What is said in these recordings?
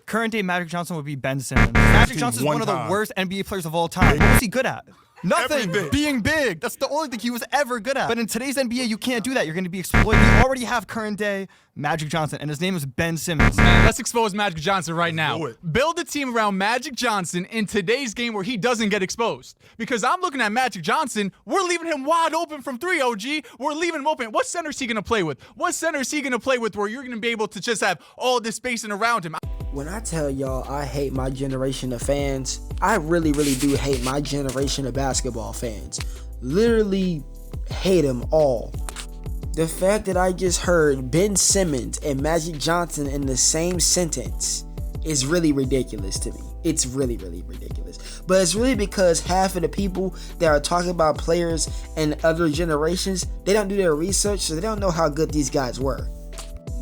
Current day Magic Johnson would be Ben Simmons. Magic Johnson is one of the worst NBA players of all time. What was he good at? Nothing. Everything. Being big. That's the only thing he was ever good at. But in today's NBA, you can't do that. You're going to be exploited. You already have current day Magic Johnson, and his name is Ben Simmons. Man, let's expose Magic Johnson right now. Do it. Build a team around Magic Johnson in today's game where he doesn't get exposed. Because I'm looking at Magic Johnson, we're leaving him wide open from 3, OG. We're leaving him open. What center is he going to play with? What center is he going to play with where you're going to be able to just have all this spacing around him? When I tell y'all I hate my generation of fans, I really, really do hate my generation of basketball fans. Literally hate them all. The fact that I just heard Ben Simmons and Magic Johnson in the same sentence is really ridiculous to me. It's really, really ridiculous. But it's really because half of the people that are talking about players in other generations, they don't do their research, so they don't know how good these guys were.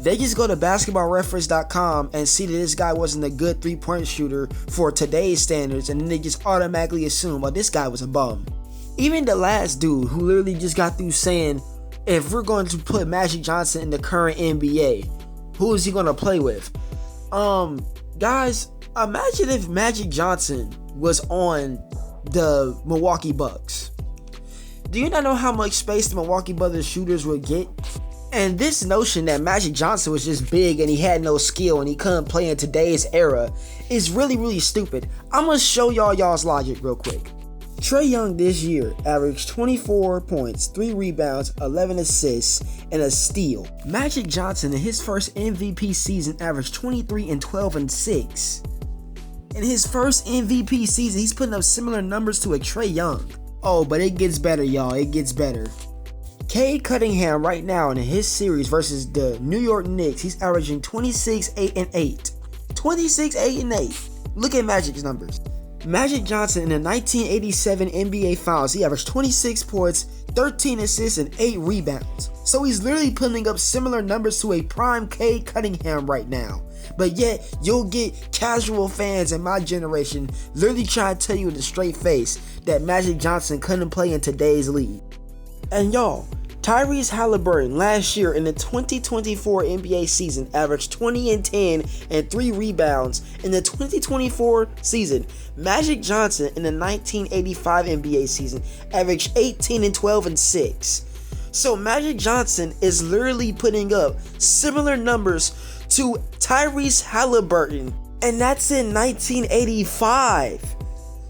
They just go to basketballreference.com and see that this guy wasn't a good three-point shooter for today's standards, and then they just automatically assume, well, this guy was a bum. Even the last dude who literally just got through saying, if we're going to put Magic Johnson in the current NBA, who is he going to play with? Guys, imagine if Magic Johnson was on the Milwaukee Bucks. Do you not know how much space the Milwaukee Bucks shooters would get? And this notion that Magic Johnson was just big and he had no skill and he couldn't play in today's era is really, really stupid. I'm going to show y'all's logic real quick. Trae Young this year averaged 24 points, 3 rebounds, 11 assists, and a steal. Magic Johnson in his first MVP season averaged 23 and 12 and 6. In his first MVP season, he's putting up similar numbers to a Trae Young. Oh, but it gets better, y'all. It gets better. Cade Cunningham right now in his series versus the New York Knicks, he's averaging 26, 8, and 8. 26, 8, and 8. Look at Magic's numbers. Magic Johnson in the 1987 NBA Finals, he averaged 26 points, 13 assists, and 8 rebounds. So he's literally putting up similar numbers to a prime Cade Cunningham right now. But yet, you'll get casual fans in my generation literally trying to tell you in a straight face that Magic Johnson couldn't play in today's league. And y'all, Tyrese Halliburton last year in the 2024 NBA season averaged 20 and 10 and 3 rebounds. In the 2024 season, Magic Johnson in the 1985 NBA season averaged 18 and 12 and 6. So Magic Johnson is literally putting up similar numbers to Tyrese Halliburton, and that's in 1985.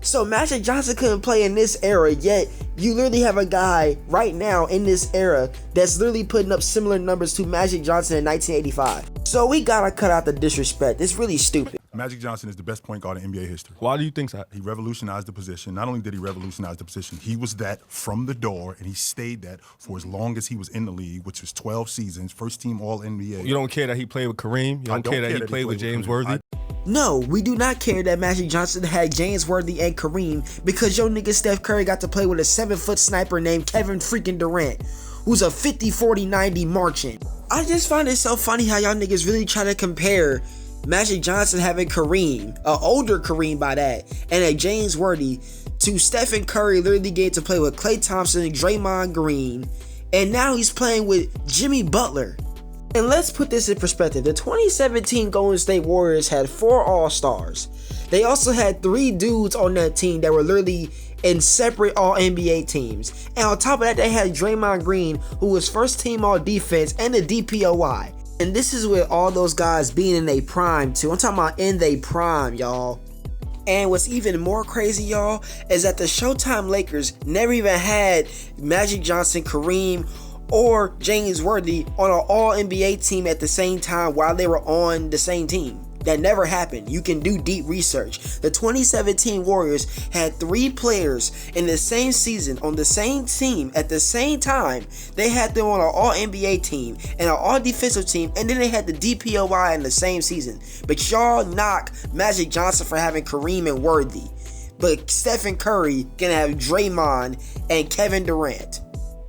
So Magic Johnson couldn't play in this era, yet you literally have a guy right now in this era that's literally putting up similar numbers to Magic Johnson in 1985. So we gotta cut out the disrespect. It's really stupid. Magic Johnson is the best point guard in NBA history. Why do you think so? He revolutionized the position. Not only did he revolutionize the position, he was that from the door, and he stayed that for as long as he was in the league, which was 12 seasons, first team All-NBA. You don't care that he played with Kareem? You don't care that he played with James Worthy? No, we do not care that Magic Johnson had James Worthy and Kareem because your nigga Steph Curry got to play with a 7-foot sniper named Kevin freaking Durant, who's a 50, 40, 90 marching. I just find it so funny how y'all niggas really try to compare Magic Johnson having Kareem, an older Kareem by that, and a James Worthy to Stephen Curry literally getting to play with Klay Thompson and Draymond Green, and now he's playing with Jimmy Butler. And let's put this in perspective. The 2017 Golden State Warriors had 4 All-Stars. They also had 3 dudes on that team that were literally in separate All-NBA teams. And on top of that, they had Draymond Green, who was first team All-Defense and a DPOY. And this is with all those guys being in their prime too. I'm talking about in their prime, y'all. And what's even more crazy, y'all, is that the Showtime Lakers never even had Magic Johnson, Kareem, or James Worthy on an All-NBA team at the same time while they were on the same team. That never happened. You can do deep research. The 2017 Warriors had 3 players in the same season on the same team at the same time. They had them on an All-NBA team and an All-Defensive team, and then they had the DPOY in the same season. But y'all knock Magic Johnson for having Kareem and Worthy. But Stephen Curry can have Draymond and Kevin Durant.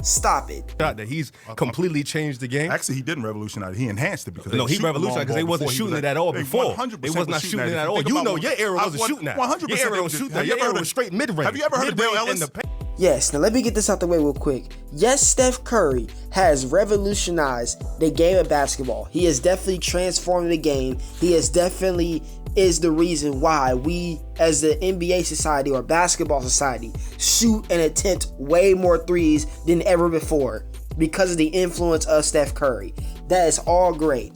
Stop it. That he's completely changed the game. Actually, he didn't revolutionize it. He enhanced it because no, he revolutionized because they wasn't shooting it at all before. They was not shooting it at all. You know, your era wasn't shooting that. Your era was shooting that. Your era was straight mid-range. Have you ever heard of Dale Ellis? Yes, now let me get this out the way real quick. Yes, Steph Curry has revolutionized the game of basketball. He has definitely transformed the game. He has definitely is the reason why we as the NBA society or basketball society shoot and attempt way more threes than ever before because of the influence of Steph Curry. That is all great.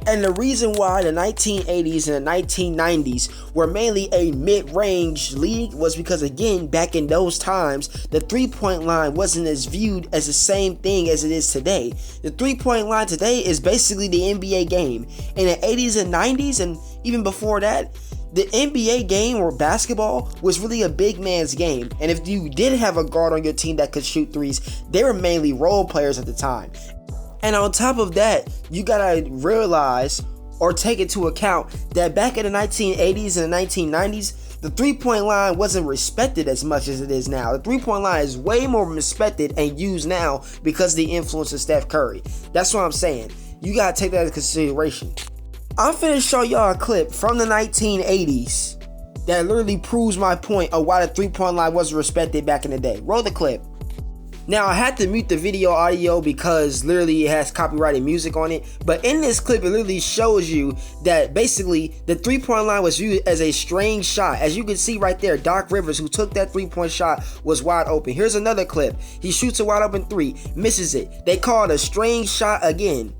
And the reason why the 1980s and the 1990s were mainly a mid-range league was because, again, back in those times, the three-point line wasn't as viewed as the same thing as it is today. The three-point line today is basically the NBA game. In the 80s and 90s, and even before that, the NBA game or basketball was really a big man's game. And if you did have a guard on your team that could shoot threes, they were mainly role players at the time. And on top of that, you gotta realize or take into account that back in the 1980s and the 1990s, the three-point line wasn't respected as much as it is now. The three-point line is way more respected and used now because of the influence of Steph Curry. That's what I'm saying. You gotta take that into consideration. I'm finna show y'all a clip from the 1980s that literally proves my point of why the three-point line wasn't respected back in the day. Roll the clip. Now, I had to mute the video audio because literally it has copyrighted music on it. But in this clip, it literally shows you that basically the three-point line was viewed as a strange shot. As you can see right there, Doc Rivers, who took that three-point shot, was wide open. Here's another clip. He shoots a wide open three, misses it. They call it a strange shot again.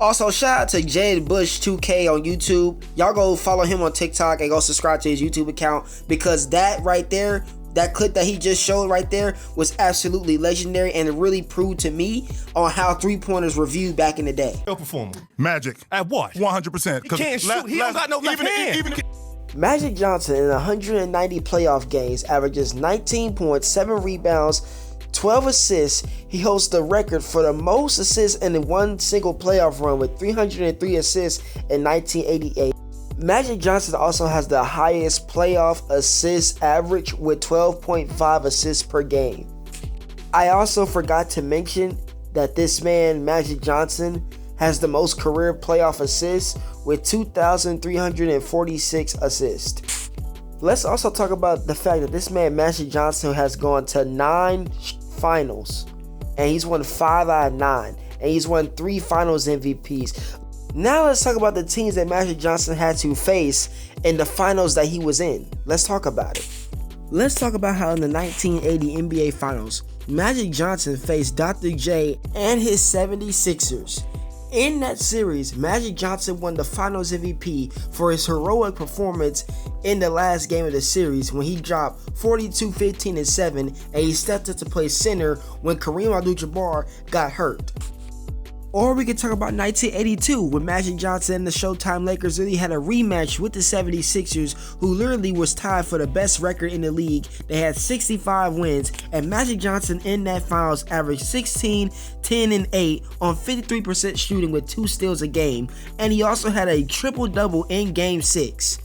Also, shout out to Jed Bush 2K on YouTube. Y'all go follow him on TikTok and go subscribe to his YouTube account because that right there, that clip that he just showed right there was absolutely legendary, and it really proved to me on how three-pointers were viewed back in the day. Your performer. Magic. At what? 100%. He can't shoot. He don't got no left hand. Magic Johnson in 190 playoff games averages 19 points, 7 rebounds, 12 assists. He holds the record for the most assists in one single playoff run with 303 assists in 1988. Magic Johnson also has the highest playoff assist average with 12.5 assists per game. I also forgot to mention that this man, Magic Johnson, has the most career playoff assists with 2,346 assists. Let's also talk about the fact that this man, Magic Johnson, has gone to 9 finals and he's won 5 out of 9 and he's won 3 finals MVPs. Now let's talk about the teams that Magic Johnson had to face in the finals that he was in. Let's talk about it. Let's talk about how in the 1980 NBA Finals, Magic Johnson faced Dr. J and his 76ers. In that series, Magic Johnson won the Finals MVP for his heroic performance in the last game of the series when he dropped 42, 15, and 7 and he stepped up to play center when Kareem Abdul-Jabbar got hurt. Or we could talk about 1982 when Magic Johnson and the Showtime Lakers really had a rematch with the 76ers, who literally was tied for the best record in the league. They had 65 wins, and Magic Johnson in that finals averaged 16, 10, and 8 on 53% shooting with 2 steals a game, and he also had a triple-double in Game 6.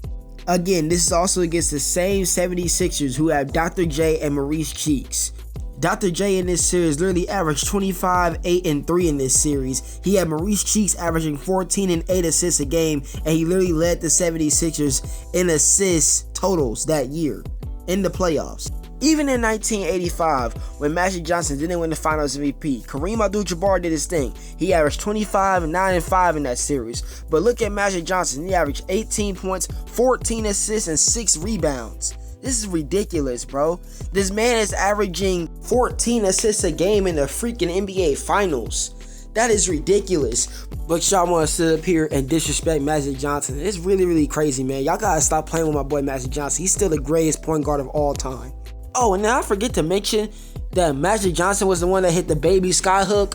Again, this is also against the same 76ers who have Dr. J and Maurice Cheeks. Dr. J in this series literally averaged 25, 8, and 3 in this series. He had Maurice Cheeks averaging 14 and 8 assists a game, and he literally led the 76ers in assists totals that year in the playoffs. Even in 1985, when Magic Johnson didn't win the Finals MVP, Kareem Abdul-Jabbar did his thing. He averaged 25, 9, and 5 in that series. But look at Magic Johnson. He averaged 18 points, 14 assists, and 6 rebounds. This is ridiculous, bro. This man is averaging 14 assists a game in the freaking NBA Finals. That is ridiculous. But y'all want to sit up here and disrespect Magic Johnson. It's really, really crazy, man. Y'all gotta stop playing with my boy Magic Johnson. He's still the greatest point guard of all time. Oh, and now I forget to mention that Magic Johnson was the one that hit the baby skyhook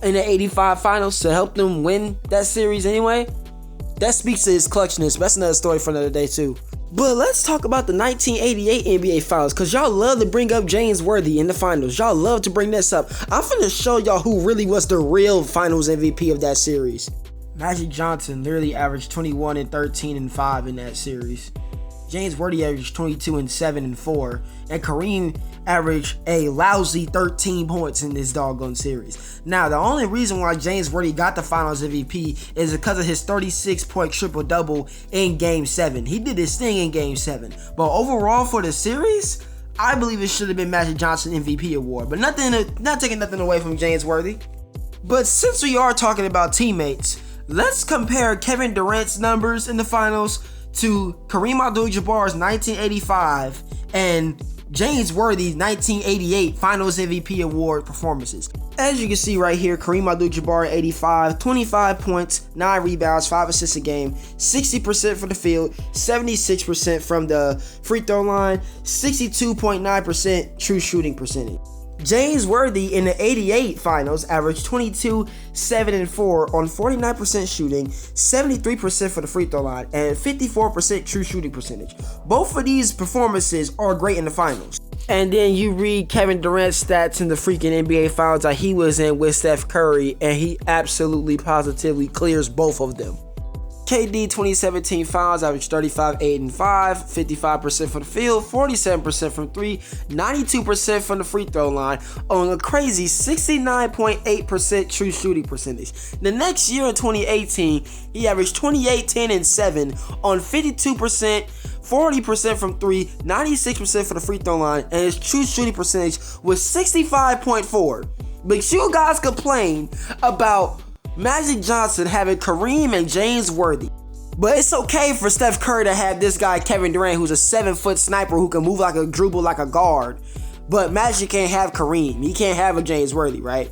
in the 85 Finals to help them win that series anyway. That speaks to his clutchness. That's another story for another day too. But let's talk about the 1988 NBA Finals, because y'all love to bring up James Worthy in the finals. Y'all love to bring this up. I'm finna show y'all who really was the real finals MVP of that series. Magic Johnson literally averaged 21 and 13 and 5 in that series. James Worthy averaged 22 and 7 and 4. And Kareem averaged a lousy 13 points in this doggone series. Now, the only reason why James Worthy got the Finals MVP is because of his 36-point triple-double in Game 7. He did his thing in Game 7. But overall for the series, I believe it should have been Magic Johnson MVP award, but not taking nothing away from James Worthy. But since we are talking about teammates, let's compare Kevin Durant's numbers in the finals to Kareem Abdul-Jabbar's 1985 and James Worthy's 1988 Finals MVP award performances. As you can see right here, Kareem Abdul-Jabbar 85, 25 points, 9 rebounds, 5 assists a game, 60% from the field, 76% from the free throw line, 62.9% true shooting percentage. James Worthy in the 88 finals averaged 22, 7, and 4 on 49% shooting, 73% for the free throw line, and 54% true shooting percentage. Both of these performances are great in the finals. And then you read Kevin Durant's stats in the freaking NBA finals that he was in with Steph Curry, and he absolutely positively clears both of them. KD 2017 finals averaged 35, 8, and 5, 55% from the field, 47% from 3, 92% from the free throw line, on a crazy 69.8% true shooting percentage. The next year in 2018, he averaged 28, 10, and 7 on 52%, 40% from 3, 96% for the free throw line, and his true shooting percentage was 65.4. But you guys complain about Magic Johnson having Kareem and James Worthy. But it's okay for Steph Curry to have this guy Kevin Durant, who's a 7-foot sniper who can move like a dribble like a guard. But Magic can't have Kareem. He can't have a James Worthy, right?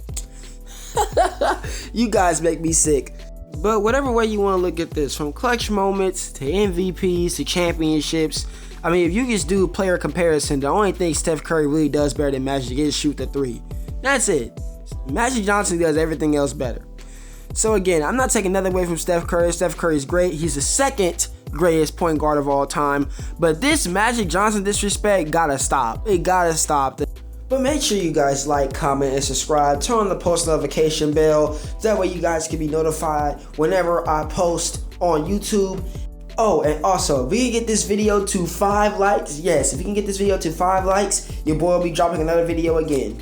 You guys make me sick. But whatever way you want to look at this, from clutch moments to MVPs to championships, I mean, if you just do player comparison, the only thing Steph Curry really does better than Magic is shoot the 3. That's it. Magic Johnson does everything else better. So again, I'm not taking nothing away from Steph Curry. Steph Curry is great. He's the second greatest point guard of all time. But this Magic Johnson disrespect gotta stop. It gotta stop. But make sure you guys like, comment, and subscribe. Turn on the post notification bell. That way you guys can be notified whenever I post on YouTube. Oh, and also, if we can get this video to 5 likes, yes, if we can get this video to 5 likes, your boy will be dropping another video again.